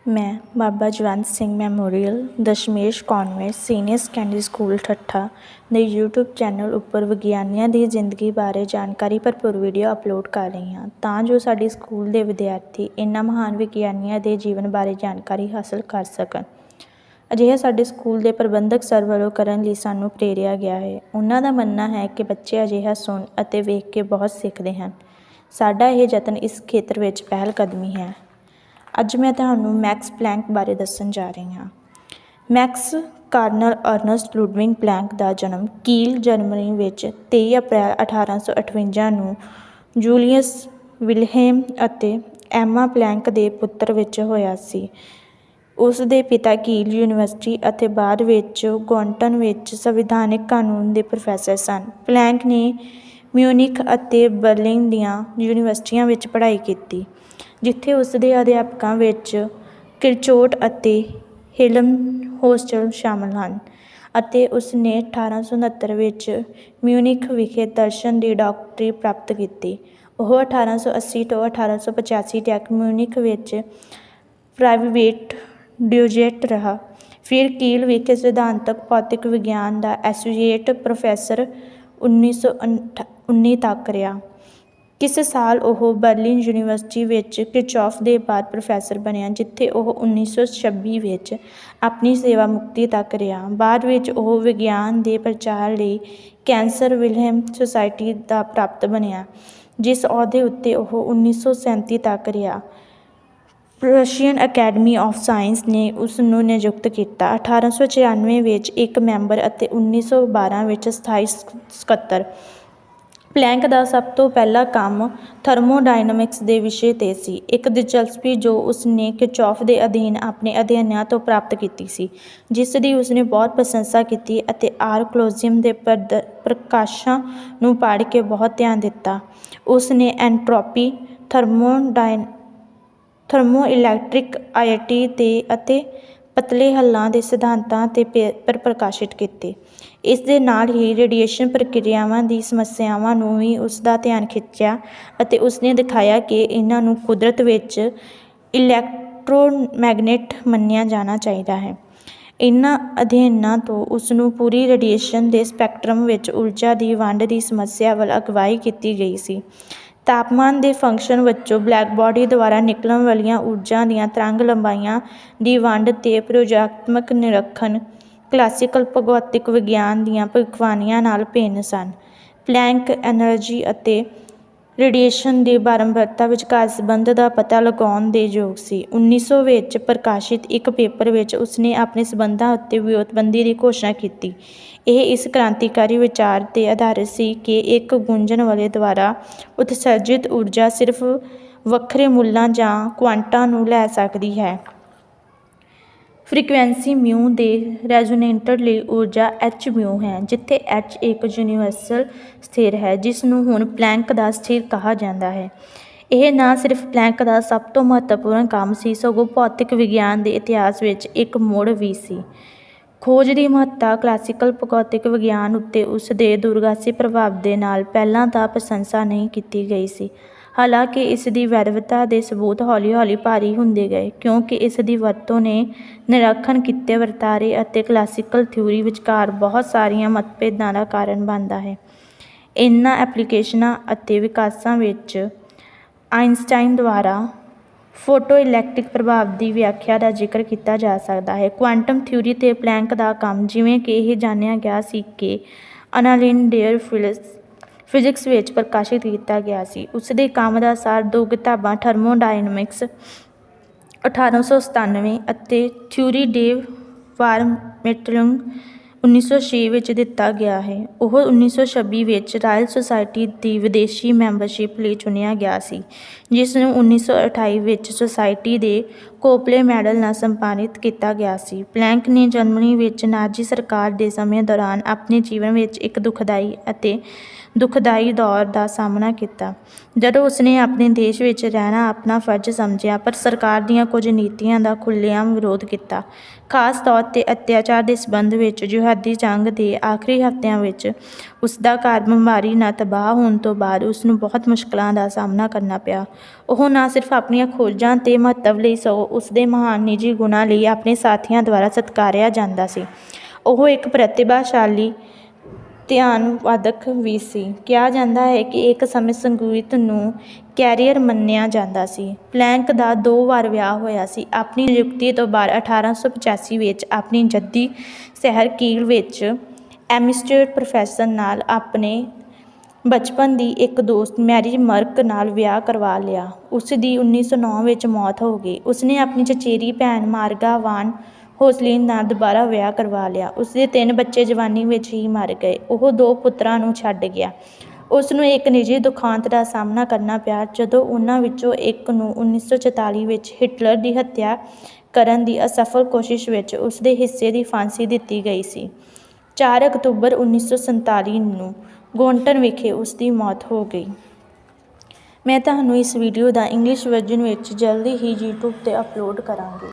ਮੈਂ Baba Jawant Singh Memorial Dashmesh Convent Senior Secondary School Thatha ਦੇ YouTube channel ਉੱਪਰ ਵਿਗਿਆਨੀਆਂ ਦੀ ਜ਼ਿੰਦਗੀ ਬਾਰੇ ਜਾਣਕਾਰੀ ਭਰਪੂਰ ਵੀਡੀਓ ਅਪਲੋਡ ਕਰ ਰਹੀ ਹਾਂ ਤਾਂ ਜੋ ਸਾਡੇ ਸਕੂਲ ਦੇ ਵਿਦਿਆਰਥੀ ਇਹਨਾਂ ਮਹਾਨ ਵਿਗਿਆਨੀਆਂ ਦੇ ਜੀਵਨ ਬਾਰੇ ਜਾਣਕਾਰੀ ਹਾਸਲ ਕਰ ਸਕਣ। ਅਜਿਹਾ ਸਾਡੇ ਸਕੂਲ ਦੇ ਪ੍ਰਬੰਧਕ ਸਰ ਵੱਲੋਂ ਕਰਨ ਲਈ ਸਾਨੂੰ ਪ੍ਰੇਰਿਆ ਗਿਆ ਹੈ। ਉਹਨਾਂ ਦਾ ਮੰਨਣਾ ਹੈ ਕਿ ਬੱਚੇ ਅਜਿਹਾ ਸੁਣ ਅਤੇ ਵੇਖ ਕੇ ਬਹੁਤ ਸਿੱਖਦੇ ਹਨ। ਸਾਡਾ ਇਹ ਯਤਨ ਇਸ ਖੇਤਰ ਵਿੱਚ ਪਹਿਲ ਕਦਮੀ ਹੈ। ਅੱਜ ਮੈਂ ਤੁਹਾਨੂੰ ਮੈਕਸ ਪਲੈਂਕ ਬਾਰੇ ਦੱਸਣ ਜਾ ਰਹੀ ਹਾਂ। ਮੈਕਸ ਕਾਰਨਲ ਅਰਨਸਟ ਲੁਡਵਿਗ ਪਲੈਂਕ ਦਾ ਜਨਮ ਕੀਲ, ਜਰਮਨੀ ਵਿੱਚ 23 ਅਪ੍ਰੈਲ 1858 ਨੂੰ ਜੂਲੀਅਸ ਵਿਲਹੇਮ ਅਤੇ ਐਮਾ ਪਲੈਂਕ ਦੇ ਪੁੱਤਰ ਵਿੱਚ ਹੋਇਆ ਸੀ। ਉਸ ਦੇ ਪਿਤਾ ਕੀਲ ਯੂਨੀਵਰਸਿਟੀ ਅਤੇ ਬਾਅਦ ਵਿੱਚ ਗੌਟਨ ਵਿੱਚ ਸੰਵਿਧਾਨਿਕ ਕਾਨੂੰਨ ਦੇ ਪ੍ਰੋਫੈਸਰ ਸਨ। ਪਲੈਂਕ ਨੇ ਮਿਊਨਿਖ ਅਤੇ ਬਰਲਿਨ ਦੀਆਂ ਯੂਨੀਵਰਸਿਟੀਆਂ ਵਿੱਚ ਪੜ੍ਹਾਈ ਕੀਤੀ, ਜਿੱਥੇ ਉਸ ਦੇ ਅਧਿਆਪਕਾਂ ਵਿੱਚ ਕਿਰਚੋਟ ਅਤੇ ਹੇਲਮਹੋਲਟਜ਼ ਸ਼ਾਮਲ ਹਨ, ਅਤੇ ਉਸ ਨੇ 1869 ਵਿੱਚ ਮਿਊਨਿਖ ਵਿਖੇ ਦਰਸ਼ਨ ਦੀ ਡਾਕਟਰੀ ਪ੍ਰਾਪਤ ਕੀਤੀ। ਉਹ 1880 ਤੋਂ 1885 ਤੱਕ ਮਿਊਨਿਖ ਵਿੱਚ ਪ੍ਰਾਈਵੇਟ ਡੋਜੈਂਟ ਰਿਹਾ। ਫਿਰ ਕੀਲ ਵਿਖੇ ਸਿਧਾਂਤਕ ਭੌਤਿਕ ਵਿਗਿਆਨ ਦਾ ਐਸੋਸੀਏਟ ਪ੍ਰੋਫੈਸਰ 1919 ਤੱਕ ਰਿਹਾ। ਕਿਸੇ ਸਾਲ ਉਹ ਬਰਲਿਨ ਯੂਨੀਵਰਸਿਟੀ ਵਿੱਚ ਕਿਰਚੌਫ ਦੇ ਬਾਅਦ ਪ੍ਰੋਫੈਸਰ ਬਣਿਆ, ਜਿੱਥੇ ਉਹ 1926 ਵਿੱਚ ਆਪਣੀ ਸੇਵਾ ਮੁਕਤੀ ਤੱਕ ਰਿਹਾ। ਬਾਅਦ ਵਿੱਚ ਉਹ ਵਿਗਿਆਨ ਦੇ ਪ੍ਰਚਾਰ ਲਈ ਕੈਂਸਰ ਵਿਲਹੇਮ ਸੁਸਾਇਟੀ ਦਾ ਪ੍ਰਧਾਨ ਬਣਿਆ, ਜਿਸ ਅਹੁਦੇ ਉੱਤੇ ਉਹ 1937 ਤੱਕ ਰਿਹਾ। ਪ੍ਰਸ਼ੀਅਨ ਅਕੈਡਮੀ ਆਫ ਸਾਇੰਸ ਨੇ ਉਸ ਨੂੰ ਨਿਯੁਕਤ ਕੀਤਾ, 1894 ਵਿੱਚ ਇੱਕ ਮੈਂਬਰ ਅਤੇ 1912 ਵਿੱਚ ਸਥਾਈ ਸਕੱਤਰ। ਪਲੈਂਕ ਦਾ ਸਭ ਤੋਂ ਪਹਿਲਾ ਕੰਮ ਥਰਮੋਡਾਇਨਾਮਿਕਸ ਦੇ ਵਿਸ਼ੇ 'ਤੇ ਸੀ, ਇੱਕ ਦਿਲਚਸਪੀ ਜੋ ਉਸ ਨੇ ਕਿਰਚੌਫ ਦੇ ਅਧੀਨ ਆਪਣੇ ਅਧਿਐਨਾਂ ਤੋਂ ਪ੍ਰਾਪਤ ਕੀਤੀ ਸੀ, ਜਿਸ ਦੀ ਉਸ ਨੇ ਬਹੁਤ ਪ੍ਰਸ਼ੰਸਾ ਕੀਤੀ ਅਤੇ ਆਰਕਲੋਜ਼ੀਅਮ ਦੇ ਪ੍ਰਕਾਸ਼ਾਂ ਨੂੰ ਪੜ੍ਹ ਕੇ ਬਹੁਤ ਧਿਆਨ ਦਿੱਤਾ। ਉਸ ਨੇ ਐਂਟ੍ਰੋਪੀ, ਥਰਮੋਇਲੈਕਟ੍ਰਿਕ ਆਇਟੀ ਅਤੇ ਪਤਲੇ ਹੱਲਾਂ ਦੇ ਸਿਧਾਂਤਾਂ 'ਤੇ ਪੇਪਰ ਪ੍ਰਕਾਸ਼ਿਤ ਕੀਤੇ। ਇਸ ਦੇ ਨਾਲ ਹੀ ਰੇਡੀਏਸ਼ਨ ਪ੍ਰਕਿਰਿਆਵਾਂ ਦੀ ਸਮੱਸਿਆਵਾਂ ਨੂੰ ਵੀ ਉਸ ਦਾ ਧਿਆਨ ਖਿੱਚਿਆ, ਅਤੇ ਉਸ ਨੇ ਦਿਖਾਇਆ ਕਿ ਇਹਨਾਂ ਨੂੰ ਕੁਦਰਤ ਵਿੱਚ ਇਲੈਕਟ੍ਰੋਮੈਗਨੈਟ ਮੰਨਿਆ ਜਾਣਾ ਚਾਹੀਦਾ ਹੈ। ਇਹਨਾਂ ਅਧਿਐਨਾਂ ਤੋਂ ਉਸ ਨੂੰ ਪੂਰੀ ਰੇਡੀਏਸ਼ਨ ਦੇ ਸਪੈਕਟਰਮ ਵਿੱਚ ਊਰਜਾ ਦੀ ਵੰਡ ਦੀ ਸਮੱਸਿਆ ਵੱਲ ਅਗਵਾਈ ਕੀਤੀ ਗਈ ਸੀ। ਤਾਪਮਾਨ ਦੇ ਫੰਕਸ਼ਨ ਵਜੋਂ ਬਲੈਕ ਬਾਡੀ ਦੁਆਰਾ ਨਿਕਲਣ ਵਾਲੀਆਂ ਊਰਜਾ ਦੀਆਂ ਤਰੰਗ ਲੰਬਾਈਆਂ ਦੀ ਵੰਡ ਤੇ ਪ੍ਰਯੋਗਾਤਮਕ ਨਿਰੀਖਣ ਕਲਾਸੀਕਲ ਭੌਤਿਕ ਵਿਗਿਆਨ ਦੀਆਂ ਭਵਿੱਖਬਾਣੀਆਂ ਨਾਲ ਭਿੰਨ ਸਨ। ਪਲੈਂਕ ਐਨਰਜੀ ਅਤੇ ਰੇਡੀਏਸ਼ਨ ਦੀ ਬਾਰੰਬਾਰਤਾ ਵਿਚਕਾਰ ਸੰਬੰਧ ਦਾ ਪਤਾ ਲਗਾਉਣ ਦੇ ਯੋਗ ਸੀ। 1900 ਵਿੱਚ ਪ੍ਰਕਾਸ਼ਿਤ ਇੱਕ ਪੇਪਰ ਵਿੱਚ ਉਸ ਨੇ ਆਪਣੇ ਸੰਬੰਧਾਂ ਉੱਤੇ ਵਿਉਂਤਬੰਦੀ ਦੀ ਘੋਸ਼ਣਾ ਕੀਤੀ। ਇਹ ਇਸ ਕ੍ਰਾਂਤੀਕਾਰੀ ਵਿਚਾਰ 'ਤੇ ਆਧਾਰਿਤ ਸੀ ਕਿ ਇੱਕ ਗੂੰਜਣ ਵਾਲੇ ਦੁਆਰਾ ਉਤਸਰਜਿਤ ਊਰਜਾ ਸਿਰਫ ਵੱਖਰੇ ਮੁੱਲਾਂ ਜਾਂ ਕੁਆਂਟਾਂ ਨੂੰ ਲੈ ਸਕਦੀ ਹੈ। ਫ੍ਰੀਕੁਐਂਸੀ ਮਿਊ ਦੇ ਰੈਜ਼ੋਨੇਟਰ ਲਈ ਊਰਜਾ h ਮਿਊ ਹੈ, ਜਿੱਥੇ h ਇੱਕ ਯੂਨੀਵਰਸਲ ਸਥਿਰ ਹੈ, ਜਿਸ ਨੂੰ ਹੁਣ ਪਲੈਂਕ ਦਾ ਸਥਿਰ ਕਿਹਾ ਜਾਂਦਾ ਹੈ। ਇਹ ਨਾ ਸਿਰਫ ਪਲੈਂਕ ਦਾ ਸਭ ਤੋਂ ਮਹੱਤਵਪੂਰਨ ਕੰਮ ਸੀ, ਸਗੋਂ ਭੌਤਿਕ ਵਿਗਿਆਨ ਦੇ ਇਤਿਹਾਸ ਵਿੱਚ ਇੱਕ ਮੋੜ ਵੀ ਸੀ। ਖੋਜ ਦੀ ਮਹੱਤਤਾ ਕਲਾਸੀਕਲ ਭੌਤਿਕ ਵਿਗਿਆਨ ਉੱਤੇ ਉਸ ਦੇ ਦੂਰਗਾਮੀ ਪ੍ਰਭਾਵ ਦੇ ਨਾਲ ਪਹਿਲਾਂ ਤਾਂ ਪ੍ਰਸ਼ੰਸਾ ਨਹੀਂ ਕੀਤੀ ਗਈ ਸੀ, ਹਾਲਾਂਕਿ ਇਸ ਦੀ ਵੈਧਤਾ ਦੇ ਸਬੂਤ ਹੌਲੀ-ਹੌਲੀ ਭਾਰੀ ਹੁੰਦੇ ਗਏ, ਕਿਉਂਕਿ ਇਸ ਦੀ ਵਰਤੋਂ ਨੇ ਨਿਰੀਖਣ ਕੀਤੇ ਵਰਤਾਰੇ ਅਤੇ ਕਲਾਸੀਕਲ ਥਿਊਰੀ ਵਿਚਕਾਰ ਬਹੁਤ ਸਾਰੀਆਂ ਮਤਭੇਦਾਂ ਦਾ ਕਾਰਨ ਬਣਦਾ ਹੈ। ਇਹਨਾਂ ਐਪਲੀਕੇਸ਼ਨਾਂ ਅਤੇ ਵਿਕਾਸਾਂ ਵਿੱਚ ਆਇਨਸਟਾਈਨ ਦੁਆਰਾ ਫੋਟੋਇਲੈਕਟ੍ਰਿਕ ਪ੍ਰਭਾਵ ਦੀ ਵਿਆਖਿਆ ਦਾ ਜ਼ਿਕਰ ਕੀਤਾ ਜਾ ਸਕਦਾ ਹੈ। ਕੁਆਂਟਮ ਥਿਊਰੀ 'ਤੇ ਪਲੈਂਕ ਦਾ ਕੰਮ, ਜਿਵੇਂ ਕਿ ਇਹ ਜਾਣਿਆ ਗਿਆ ਸੀ ਕਿ ਅਨਾਲਿਨ ਡੇਅਰ ਫਿਜ਼ਿਕਸ ਵਿੱਚ ਪ੍ਰਕਾਸ਼ਿਤ ਕੀਤਾ ਗਿਆ ਸੀ। ਉਸ ਦੇ ਕੰਮ ਦਾ ਸਾਰ ਦੋ ਕਿਤਾਬਾਂ ਥਰਮੋਡਾਇਨਾਮਿਕਸ 1897 ਅਤੇ ਥਿਊਰੀ ਡੇ ਵਾਰਮਮੈਟਰਿੰਗ 1906 ਵਿੱਚ ਦਿੱਤਾ ਗਿਆ ਹੈ। ਉਹ 1926 ਵਿੱਚ ਰਾਇਲ ਸੁਸਾਇਟੀ ਦੀ ਵਿਦੇਸ਼ੀ ਮੈਂਬਰਸ਼ਿਪ ਲਈ ਚੁਣਿਆ ਗਿਆ ਸੀ, ਜਿਸ ਨੂੰ 1928 ਵਿੱਚ ਸੁਸਾਇਟੀ ਦੇ ਕੋਪਲੇ ਮੈਡਲ ਨਾਲ ਸਨਮਾਨਿਤ ਕੀਤਾ ਗਿਆ ਸੀ। ਪਲੈਂਕ ਨੇ ਜਰਮਨੀ ਵਿੱਚ ਨਾਜ਼ੀ ਸਰਕਾਰ ਦੇ ਸਮੇਂ ਦੌਰਾਨ ਆਪਣੇ ਜੀਵਨ ਵਿੱਚ ਇੱਕ ਦੁਖਦਾਈ ਅਤੇ ਦੁਖਦਾਈ ਦੌਰ ਦਾ ਸਾਹਮਣਾ ਕੀਤਾ, ਜਦੋਂ ਉਸਨੇ ਆਪਣੇ ਦੇਸ਼ ਵਿੱਚ ਰਹਿਣਾ ਆਪਣਾ ਫਰਜ਼ ਸਮਝਿਆ ਪਰ ਸਰਕਾਰ ਦੀਆਂ ਕੁਝ ਨੀਤੀਆਂ ਦਾ ਖੁੱਲ੍ਹੇਆਮ ਵਿਰੋਧ ਕੀਤਾ। ਖਾਸ ਤੌਰ 'ਤੇ ਅਤਿਆਚਾਰ ਦੇ ਸਬੰਧ ਵਿੱਚ ਜੁਹਾਦੀ ਜੰਗ ਦੇ ਆਖਰੀ ਹਫ਼ਤਿਆਂ ਵਿੱਚ ਉਸਦਾ ਘਰ ਬਿਮਾਰੀ ਨਾਲ ਤਬਾਹ ਹੋਣ ਤੋਂ ਬਾਅਦ ਉਸਨੂੰ ਬਹੁਤ ਮੁਸ਼ਕਲਾਂ ਦਾ ਸਾਹਮਣਾ ਕਰਨਾ ਪਿਆ। ਉਹ ਨਾ ਸਿਰਫ ਆਪਣੀਆਂ ਖੋਜਾਂ ਅਤੇ ਮਹੱਤਵ ਲਈ ਸਗੋਂ ਉਸਦੇ ਮਹਾਨ ਨਿੱਜੀ ਗੁਣਾਂ ਲਈ ਆਪਣੇ ਸਾਥੀਆਂ ਦੁਆਰਾ ਸਤਿਕਾਰਿਆ ਜਾਂਦਾ ਸੀ। ਉਹ ਇੱਕ ਪ੍ਰਤਿਭਾਸ਼ਾਲੀ ਧਿਆਨ ਵਾਦਕ ਵੀ ਸੀ। ਕਿਹਾ ਜਾਂਦਾ ਹੈ ਕਿ ਇੱਕ ਸਮੇਂ ਸੰਗੀਤ ਨੂੰ ਕੈਰੀਅਰ ਮੰਨਿਆ ਜਾਂਦਾ ਸੀ। ਪਲੈਂਕ ਦਾ 2 ਵਾਰ ਵਿਆਹ ਹੋਇਆ ਸੀ। ਆਪਣੀ ਨਿਯੁਕਤੀ ਤੋਂ ਬਾਅਦ 1885 ਵਿੱਚ ਆਪਣੀ ਜੱਦੀ ਸ਼ਹਿਰ ਕੀਲ ਵਿੱਚ ਐਮਿਸਟੇਡ ਪ੍ਰੋਫੈਸਰ ਨਾਲ ਆਪਣੇ ਬਚਪਨ ਦੀ ਇੱਕ ਦੋਸਤ ਮੈਰੀ ਮਰਕ ਨਾਲ ਵਿਆਹ ਕਰਵਾ ਲਿਆ। ਉਸ ਦੀ 1909 ਵਿੱਚ ਮੌਤ ਹੋ ਗਈ। ਉਸਨੇ ਆਪਣੀ ਚਚੇਰੀ ਭੈਣ ਮਾਰਗਾ ਵਾਨ ਹੋਸਲਿਨ ਨਾਲ ਦੁਬਾਰਾ ਵਿਆਹ ਕਰਵਾ ਲਿਆ। ਉਸਦੇ 3 ਬੱਚੇ ਜਵਾਨੀ ਵਿੱਚ ਹੀ ਮਰ ਗਏ। ਉਹ 2 ਪੁੱਤਰਾਂ ਨੂੰ ਛੱਡ ਗਿਆ। ਉਸ ਨੂੰ ਇੱਕ ਨਿੱਜੀ ਦੁਖਾਂਤ ਦਾ ਸਾਹਮਣਾ ਕਰਨਾ ਪਿਆ ਜਦੋਂ ਉਹਨਾਂ ਵਿੱਚੋਂ ਇੱਕ ਨੂੰ 1944 ਵਿੱਚ ਹਿਟਲਰ ਦੀ ਹੱਤਿਆ ਕਰਨ ਦੀ ਅਸਫਲ ਕੋਸ਼ਿਸ਼ ਵਿੱਚ ਉਸਦੇ ਹਿੱਸੇ ਦੀ ਫਾਂਸੀ ਦਿੱਤੀ ਗਈ ਸੀ। 4 ਅਕਤੂਬਰ 1947 ਨੂੰ ਗੋਂਟਨ ਵਿਖੇ ਉਸਦੀ ਮੌਤ ਹੋ ਗਈ। ਮੈਂ ਤੁਹਾਨੂੰ ਇਸ ਵੀਡੀਓ ਦਾ ਇੰਗਲਿਸ਼ ਵਰਜ਼ਨ ਵਿੱਚ ਜਲਦੀ ਹੀ YouTube 'ਤੇ ਅਪਲੋਡ ਕਰਾਂਗੀ।